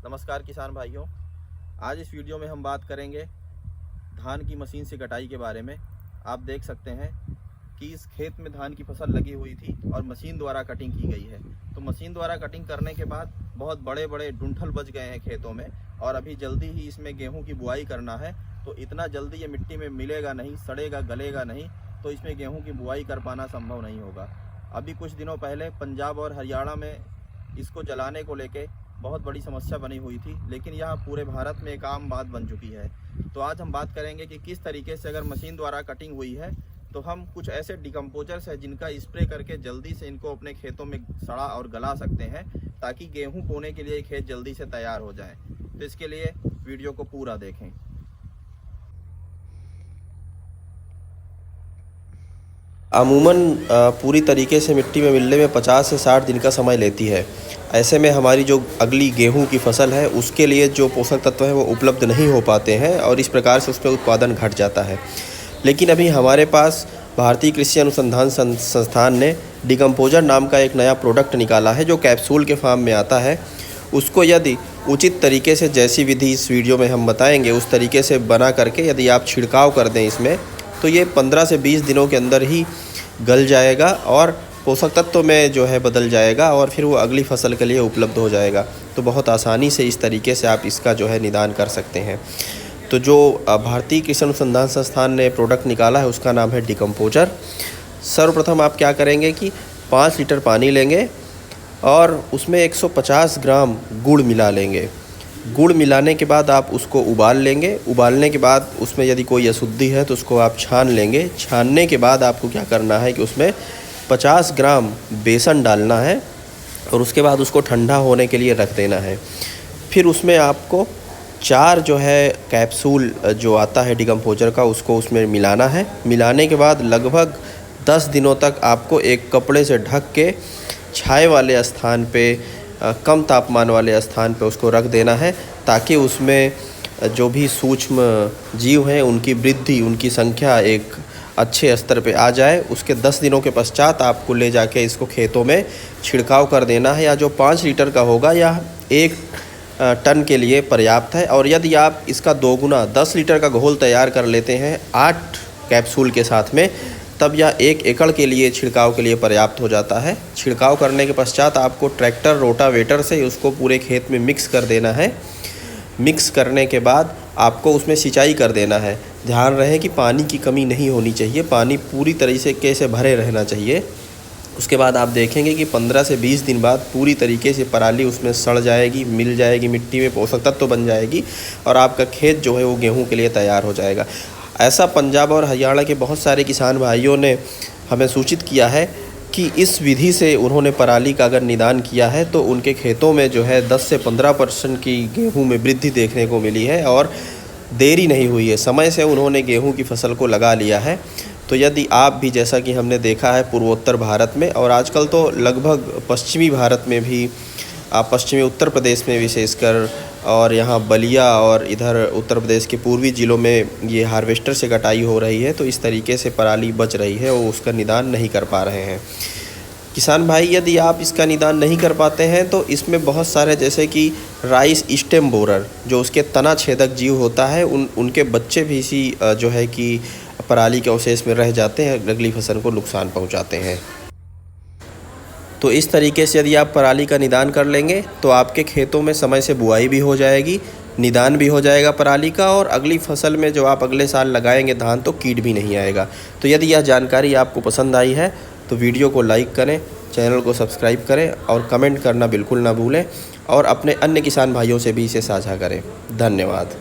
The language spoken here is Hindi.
नमस्कार किसान भाइयों, आज इस वीडियो में हम बात करेंगे धान की मशीन से कटाई के बारे में। आप देख सकते हैं कि इस खेत में धान की फसल लगी हुई थी और मशीन द्वारा कटिंग की गई है। तो मशीन द्वारा कटिंग करने के बाद बहुत बड़े बड़े डुंठल बच गए हैं खेतों में और अभी जल्दी ही इसमें गेहूं की बुआई करना है। तो इतना जल्दी ये मिट्टी में मिलेगा नहीं, सड़ेगा, गलेगा नहीं, तो इसमें गेहूँ की बुआई कर पाना संभव नहीं होगा। अभी कुछ दिनों पहले पंजाब और हरियाणा में इसको जलाने को लेके बहुत बड़ी समस्या बनी हुई थी, लेकिन यह पूरे भारत में एक आम बात बन चुकी है। तो आज हम बात करेंगे कि किस तरीके से अगर मशीन द्वारा कटिंग हुई है तो हम कुछ ऐसे डिकम्पोजर्स हैं जिनका स्प्रे करके जल्दी से इनको अपने खेतों में सड़ा और गला सकते हैं, ताकि गेहूं बोने के लिए खेत जल्दी से तैयार हो जाए। तो इसके लिए वीडियो को पूरा देखें। अमूमन पूरी तरीके से मिट्टी में मिलने में 50 से 60 दिन का समय लेती है। ऐसे में हमारी जो अगली गेहूं की फसल है उसके लिए जो पोषक तत्व हैं वो उपलब्ध नहीं हो पाते हैं और इस प्रकार से उसमें उत्पादन घट जाता है। लेकिन अभी हमारे पास भारतीय कृषि अनुसंधान संस्थान ने डिकम्पोजर नाम का एक नया प्रोडक्ट निकाला है जो कैप्सूल के फॉर्म में आता है। उसको यदि उचित तरीके से, जैसी विधि इस वीडियो में हम बताएंगे, उस तरीके से बना करके यदि आप छिड़काव कर दें इसमें, तो ये 15 से 20 दिनों के अंदर ही गल जाएगा और पोषक तत्व में जो है बदल जाएगा और फिर वो अगली फसल के लिए उपलब्ध हो जाएगा। तो बहुत आसानी से इस तरीके से आप इसका जो है निदान कर सकते हैं। तो जो भारतीय कृषि अनुसंधान संस्थान ने प्रोडक्ट निकाला है उसका नाम है डिकम्पोजर। सर्वप्रथम आप क्या करेंगे कि 5 लीटर पानी लेंगे और उसमें 150 ग्राम गुड़ मिला लेंगे। गुड़ मिलाने के बाद आप उसको उबाल लेंगे। उबालने के बाद उसमें यदि कोई अशुद्धि है तो उसको आप छान लेंगे। छानने के बाद आपको क्या करना है कि उसमें 50 ग्राम बेसन डालना है और उसके बाद उसको ठंडा होने के लिए रख देना है। फिर उसमें आपको 4 जो है कैप्सूल जो आता है डिकम्पोजर का, उसको उसमें मिलाना है। मिलाने के बाद लगभग 10 दिनों तक आपको एक कपड़े से ढक के छाए वाले स्थान पे, कम तापमान वाले स्थान पे उसको रख देना है, ताकि उसमें जो भी सूक्ष्म जीव हैं उनकी वृद्धि, उनकी संख्या एक अच्छे स्तर पे आ जाए। उसके 10 दिनों के पश्चात आपको ले जाके इसको खेतों में छिड़काव कर देना है। या जो 5 लीटर का होगा यह 1 टन के लिए पर्याप्त है। और यदि आप इसका 2 गुना 10 लीटर का घोल तैयार कर लेते हैं 8 कैप्सूल के साथ में, तब यह 1 एकड़ के लिए छिड़काव के लिए पर्याप्त हो जाता है। छिड़काव करने के पश्चात आपको ट्रैक्टर रोटावेटर से उसको पूरे खेत में मिक्स कर देना है। मिक्स करने के बाद आपको उसमें सिंचाई कर देना है। ध्यान रहे कि पानी की कमी नहीं होनी चाहिए, पानी पूरी तरीके से भरे रहना चाहिए। उसके बाद आप देखेंगे कि 15 से 20 दिन बाद पूरी तरीके से पराली उसमें सड़ जाएगी, मिल जाएगी, मिट्टी में पोषक तत्व बन जाएगी और आपका खेत जो है वो गेहूं के लिए तैयार हो जाएगा। ऐसा पंजाब और हरियाणा के बहुत सारे किसान भाइयों ने हमें सूचित किया है कि इस विधि से उन्होंने पराली का अगर निदान किया है तो उनके खेतों में जो है 10 से 15% की गेहूं में वृद्धि देखने को मिली है और देरी नहीं हुई है, समय से उन्होंने गेहूं की फसल को लगा लिया है। तो यदि आप भी, जैसा कि हमने देखा है पूर्वोत्तर भारत में और आजकल तो लगभग पश्चिमी भारत में भी, पश्चिमी उत्तर प्रदेश में विशेषकर, और यहाँ बलिया और इधर उत्तर प्रदेश के पूर्वी ज़िलों में ये हार्वेस्टर से कटाई हो रही है, तो इस तरीके से पराली बच रही है, वो उसका निदान नहीं कर पा रहे हैं किसान भाई। यदि आप इसका निदान नहीं कर पाते हैं तो इसमें बहुत सारे, जैसे कि राइस स्टेम बोरर, जो उसके तना छेदक जीव होता है, उनके बच्चे भी इसी जो है कि पराली के अवशेष में रह जाते हैं, अगली फसल को नुकसान पहुंचाते हैं। तो इस तरीके से यदि आप पराली का निदान कर लेंगे तो आपके खेतों में समय से बुआई भी हो जाएगी, निदान भी हो जाएगा पराली का, और अगली फसल में जो आप अगले साल लगाएंगे धान, तो कीट भी नहीं आएगा। तो यदि यह जानकारी आपको पसंद आई है तो वीडियो को लाइक करें, चैनल को सब्सक्राइब करें और कमेंट करना बिल्कुल ना भूलें, और अपने अन्य किसान भाइयों से भी इसे साझा करें। धन्यवाद।